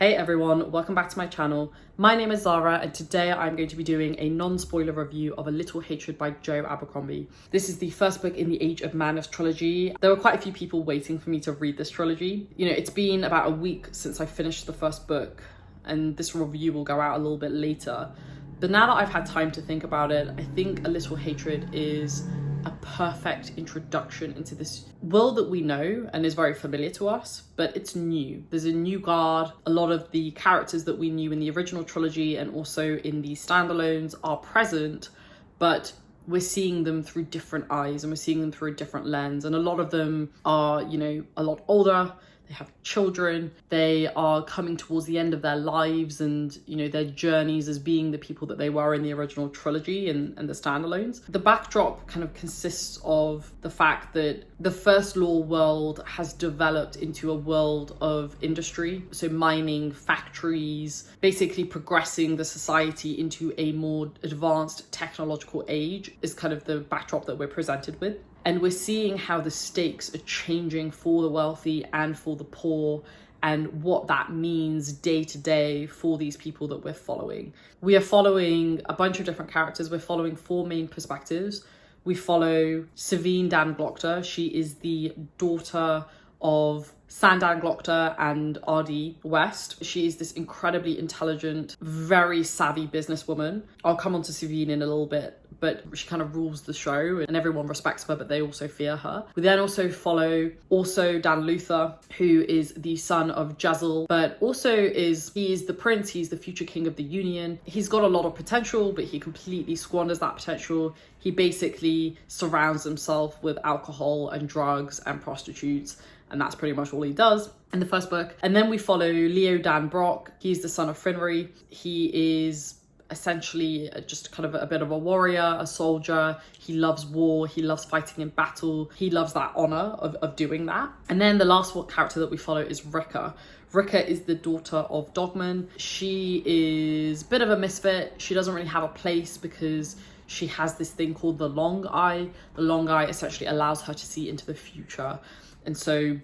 Hey everyone, welcome back to my channel. My name is Zara and today I'm going to be doing a non-spoiler review of A Little Hatred by Joe Abercrombie. This is the first book in the Age of Madness trilogy. There were quite a few people waiting for me to read this trilogy. You know, it's been about a week since I finished the first book and this review will go out a little bit later. But now that I've had time to think about it, I think A Little Hatred is a perfect introduction into this world that we know and is very familiar to us, but it's new. There's a new guard. A lot of the characters that we knew in the original trilogy and also in the standalones are present, but we're seeing them through different eyes and we're seeing them through a different lens. And a lot of them are, you know, a lot older. They have children, they are coming towards the end of their lives and, you know, their journeys as being the people that they were in the original trilogy and the standalones. The backdrop kind of consists of the fact that the First Law world has developed into a world of industry. So mining, factories, basically progressing the society into a more advanced technological age is kind of the backdrop that we're presented with. And we're seeing how the stakes are changing for the wealthy and for the poor and what that means day to day for these people that we're following. We are following a bunch of different characters. We're following four main perspectives. We follow Savine Dan Glockter. She is the daughter of Sandan Glockter and R.D. West. She is this incredibly intelligent, very savvy businesswoman. I'll come on to Savine in a little bit, but she kind of rules the show and everyone respects her, but they also fear her. We then also follow Dan Luther, who is the son of Jezzel, but also he is the prince, he's the future king of the Union. He's got a lot of potential, but he completely squanders that potential. He basically surrounds himself with alcohol and drugs and prostitutes, and that's pretty much all he does in the first book. And then we follow Leo Dan Brock. He's the son of Finry. He is essentially just kind of a bit of a warrior, a soldier. He loves war. He loves fighting in battle. He loves that honor of doing that. And then the last character that we follow is Rika. Rika is the daughter of Dogman. She is a bit of a misfit. She doesn't really have a place because she has this thing called the long eye. The long eye essentially allows her to see into the future. And so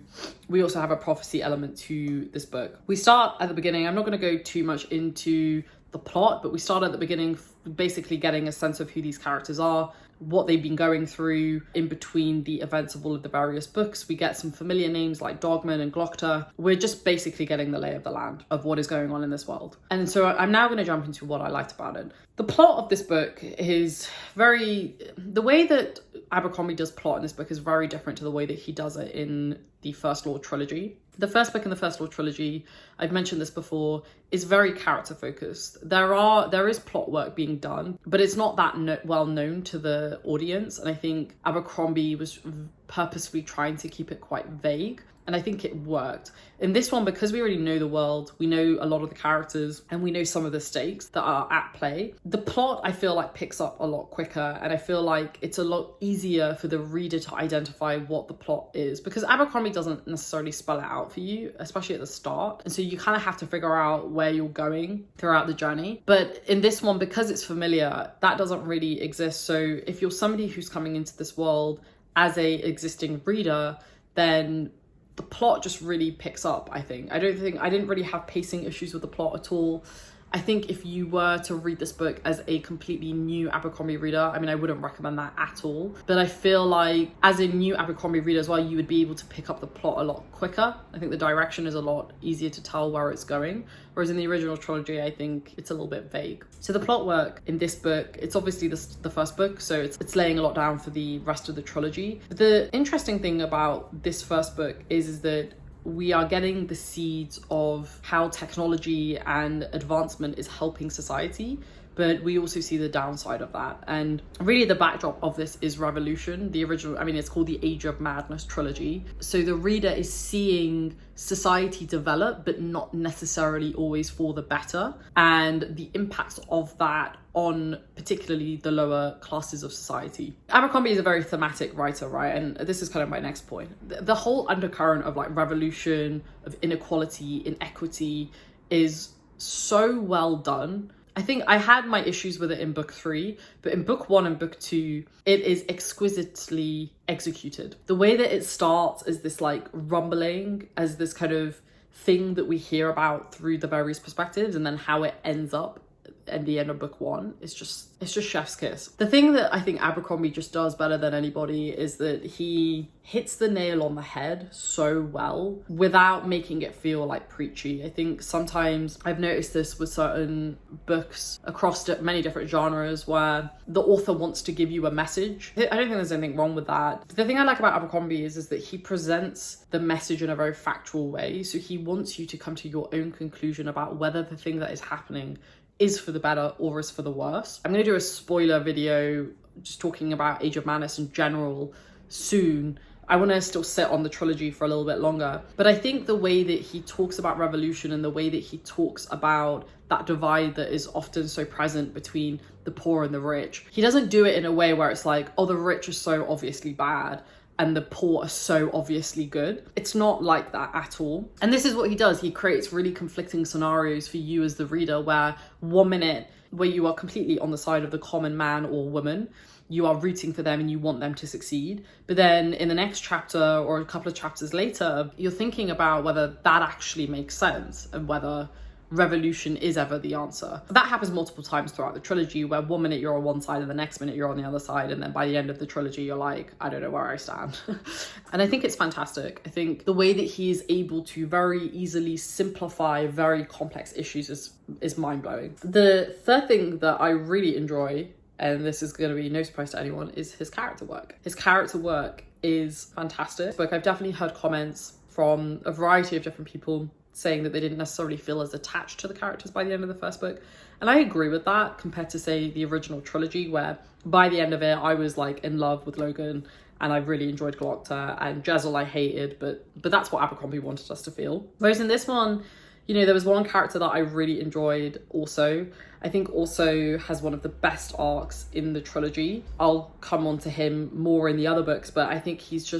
we also have a prophecy element to this book. We start at the beginning. I'm not going to go too much into the plot, but we start at the beginning, basically getting a sense of who these characters are, what they've been going through in between the events of all of the various books. We get some familiar names like Dogman and Glockter. We're just basically getting the lay of the land of what is going on in this world. And so I'm now going to jump into what I liked about it. The plot of this book is the way that Abercrombie does plot in this book is very different to the way that he does it in the First Law trilogy. The first book in the First Law trilogy, I've mentioned this before, is very character focused. There is plot work being done, but it's not that well known to the audience. And I think Abercrombie was purposefully trying to keep it quite vague. And I think it worked. In this one, because we already know the world, we know a lot of the characters, and we know some of the stakes that are at play, the plot, I feel like, picks up a lot quicker. And I feel like it's a lot easier for the reader to identify what the plot is. Because Abercrombie doesn't necessarily spell it out for you, especially at the start. And so you kind of have to figure out where you're going throughout the journey. But in this one, because it's familiar, that doesn't really exist. So if you're somebody who's coming into this world as a existing reader, then the plot just really picks up, I think. I didn't really have pacing issues with the plot at all. I think if you were to read this book as a completely new Abercrombie reader, I mean, I wouldn't recommend that at all. But I feel like as a new Abercrombie reader as well, you would be able to pick up the plot a lot quicker. I think the direction is a lot easier to tell where it's going. Whereas in the original trilogy, I think it's a little bit vague. So the plot work in this book, it's obviously the first book, so it's laying a lot down for the rest of the trilogy. But the interesting thing about this first book is that we are getting the seeds of how technology and advancement is helping society, but we also see the downside of that. And really the backdrop of this is revolution. The original, I mean, it's called the Age of Madness trilogy. So the reader is seeing society develop, but not necessarily always for the better. And the impacts of that on particularly the lower classes of society. Abercrombie is a very thematic writer, right? And this is kind of my next point. The whole undercurrent of like revolution, of inequality, inequity is so well done. I think I had my issues with it in book 3, but in book 1 and book 2, it is exquisitely executed. The way that it starts is this like rumbling, as this kind of thing that we hear about through the various perspectives, and then how it ends up at the end of book one is just, it's just chef's kiss. The thing that I think Abercrombie just does better than anybody is that he hits the nail on the head so well without making it feel like preachy. I think sometimes I've noticed this with certain books across many different genres where the author wants to give you a message. I don't think there's anything wrong with that. The thing I like about Abercrombie is that he presents the message in a very factual way. So he wants you to come to your own conclusion about whether the thing that is happening is for the better or is for the worse. I'm going to do a spoiler video just talking about Age of Madness in general soon. I want to still sit on the trilogy for a little bit longer. But I think the way that he talks about revolution and the way that he talks about that divide that is often so present between the poor and the rich, he doesn't do it in a way where it's like, oh, the rich are so obviously bad and the poor are so obviously good. It's not like that at all. And this is what he does. He creates really conflicting scenarios for you as the reader, where 1 minute where you are completely on the side of the common man or woman, you are rooting for them and you want them to succeed. But then in the next chapter or a couple of chapters later, you're thinking about whether that actually makes sense and whether revolution is ever the answer. That happens multiple times throughout the trilogy, where 1 minute you're on one side and the next minute you're on the other side, and then by the end of the trilogy you're like, I don't know where I stand. And I think it's fantastic. I think the way that he is able to very easily simplify very complex issues is mind-blowing. The third thing that I really enjoy, and this is going to be no surprise to anyone, is his character work. His character work is fantastic. Like, I've definitely heard comments from a variety of different people saying that they didn't necessarily feel as attached to the characters by the end of the first book. And I agree with that, compared to, say, the original trilogy, where by the end of it, I was like in love with Logan and I really enjoyed Glocta, and Jezzel I hated, but that's what Abercrombie wanted us to feel. Whereas in this one, you know, there was one character that I really enjoyed also. I think also has one of the best arcs in the trilogy. I'll come on to him more in the other books, but I think he's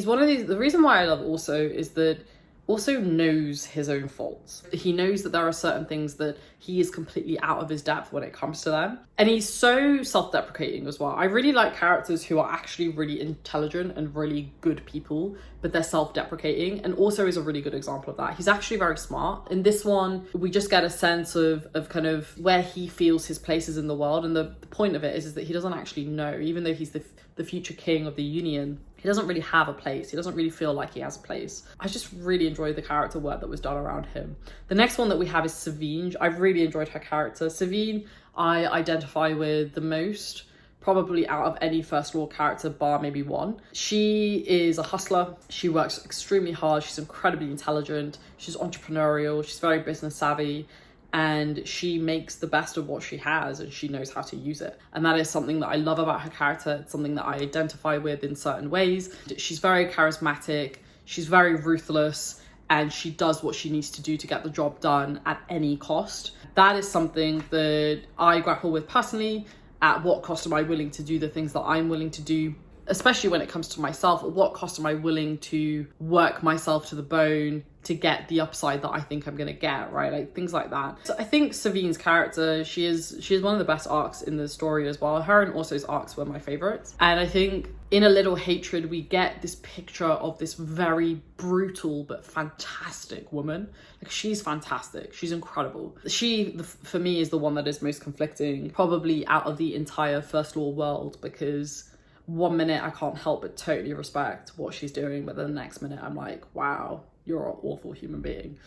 one of these, the reason why I love Also is that also knows his own faults. He knows that there are certain things that he is completely out of his depth when it comes to them. And he's so self-deprecating as well. I really like characters who are actually really intelligent and really good people, but they're self-deprecating. And Also is a really good example of that. He's actually very smart. In this one, we just get a sense of kind of where he feels his place is in the world. And the point of it is that he doesn't actually know, even though he's the future king of the Union, he doesn't really have a place. He doesn't really feel like he has a place. I just really enjoyed the character work that was done around him. The next one that we have is Savine. I've really enjoyed her character. Savine, I identify with the most, probably out of any First Law character, bar maybe one. She is a hustler. She works extremely hard. She's incredibly intelligent. She's entrepreneurial. She's very business savvy. And she makes the best of what she has, and she knows how to use it. And that is something that I love about her character. It's something that I identify with in certain ways. She's very charismatic, she's very ruthless, and she does what she needs to do to get the job done at any cost. That is something that I grapple with personally. At what cost am I willing to do the things that I'm willing to do? Especially when it comes to myself, at what cost am I willing to work myself to the bone to get the upside that I think I'm gonna get, right? Like things like that. So I think Savine's character, she is one of the best arcs in the story as well. Her and Also's arcs were my favorites. And I think in A Little Hatred, we get this picture of this very brutal but fantastic woman. Like, she's fantastic, she's incredible. She, for me, is the one that is most conflicting, probably out of the entire First Law world, because 1 minute I can't help but totally respect what she's doing, but then the next minute I'm like, wow, you're an awful human being.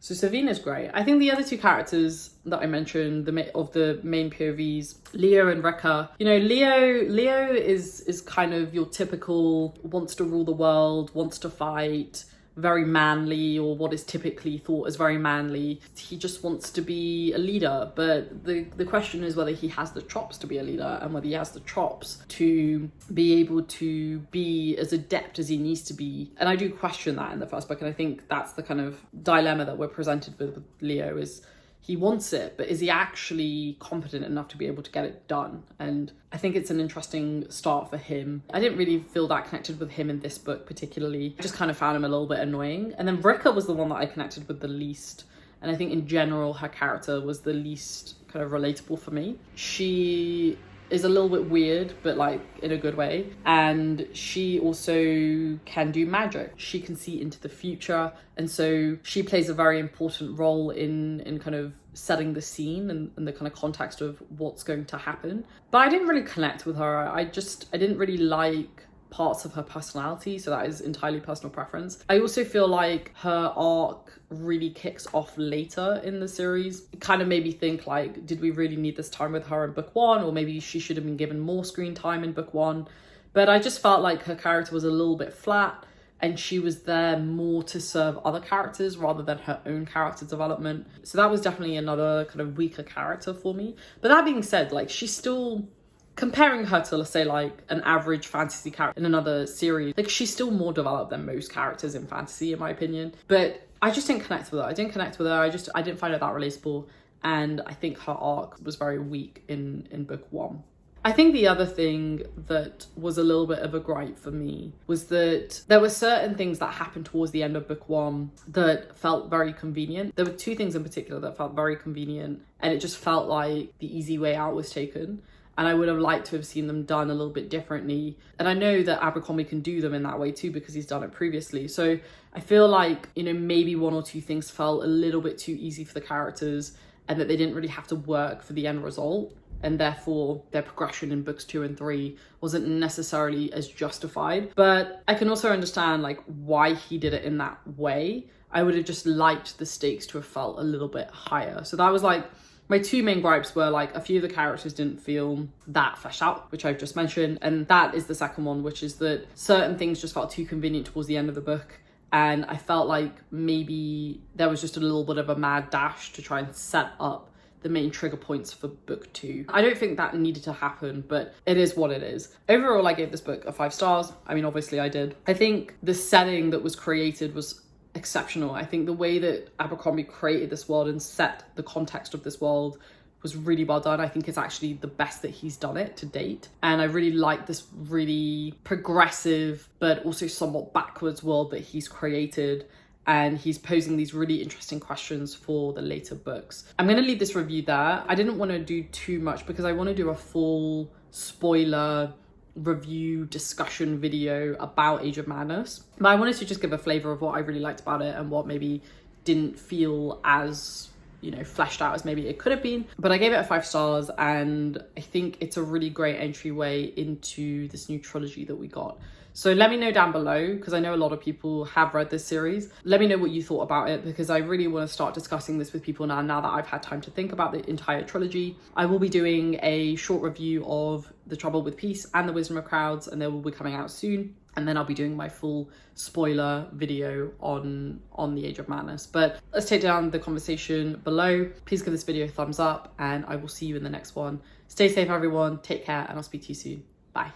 So Savine is great. I think the other two characters that I mentioned, of the main POVs, Leo and Rekka. You know, Leo is kind of your typical wants to rule the world, wants to fight, very manly, or what is typically thought as very manly. He just wants to be a leader, but the question is whether he has the chops to be a leader, and whether he has the chops to be able to be as adept as he needs to be. And I do question that in the first book, and I think that's the kind of dilemma that we're presented with Leo, is he wants it, but is he actually competent enough to be able to get it done? And I think it's an interesting start for him. I didn't really feel that connected with him in this book particularly. I just kind of found him a little bit annoying. And then Rekka was the one that I connected with the least. And I think in general, her character was the least kind of relatable for me. She is a little bit weird, but like in a good way. And she also can do magic. She can see into the future. And so she plays a very important role in kind of setting the scene and the kind of context of what's going to happen. But I didn't really connect with her. I didn't really like parts of her personality, so that is entirely personal preference. I also feel like her arc really kicks off later in the series. It kind of made me think, like, did we really need this time with her in book one, or maybe she should have been given more screen time in book one? But I just felt like her character was a little bit flat, and she was there more to serve other characters rather than her own character development. So that was definitely another kind of weaker character for me. But that being said, like, she's still, comparing her to, let's say, like an average fantasy character in another series, like, she's still more developed than most characters in fantasy, in my opinion. But I just didn't connect with her. I didn't find her that relatable. And I think her arc was very weak in book one. I think the other thing that was a little bit of a gripe for me was that there were certain things that happened towards the end of book one that felt very convenient. There were two things in particular that felt very convenient, and it just felt like the easy way out was taken. And I would have liked to have seen them done a little bit differently. And I know that Abercrombie can do them in that way too, because he's done it previously. So I feel like, you know, maybe one or two things felt a little bit too easy for the characters, and that they didn't really have to work for the end result. And therefore their progression in books 2 and 3 wasn't necessarily as justified. But I can also understand like why he did it in that way. I would have just liked the stakes to have felt a little bit higher. So that was like my two main gripes. Were like a few of the characters didn't feel that fleshed out, which I've just mentioned. And that is the second one, which is that certain things just felt too convenient towards the end of the book. And I felt like maybe there was just a little bit of a mad dash to try and set up the main trigger points for book 2. I don't think that needed to happen, but it is what it is. Overall, I gave this book a 5 stars. I mean, obviously I did. I think the setting that was created was exceptional. I think the way that Abercrombie created this world and set the context of this world was really well done. I think it's actually the best that he's done it to date. And I really like this really progressive, but also somewhat backwards world that he's created. And he's posing these really interesting questions for the later books. I'm going to leave this review there. I didn't want to do too much because I want to do a full spoiler review discussion video about Age of Madness. But I wanted to just give a flavour of what I really liked about it and what maybe didn't feel as, you know, fleshed out as maybe it could have been. But I gave it a 5 stars, and I think it's a really great entryway into this new trilogy that we got. So let me know down below, because I know a lot of people have read this series. Let me know what you thought about it, because I really want to start discussing this with people now that I've had time to think about the entire trilogy. I will be doing a short review of The Trouble with Peace and The Wisdom of Crowds, and they will be coming out soon. And then I'll be doing my full spoiler video on the Age of Madness. But let's take down the conversation below. Please give this video a thumbs up, and I will see you in the next one. Stay safe, everyone. Take care, and I'll speak to you soon. Bye.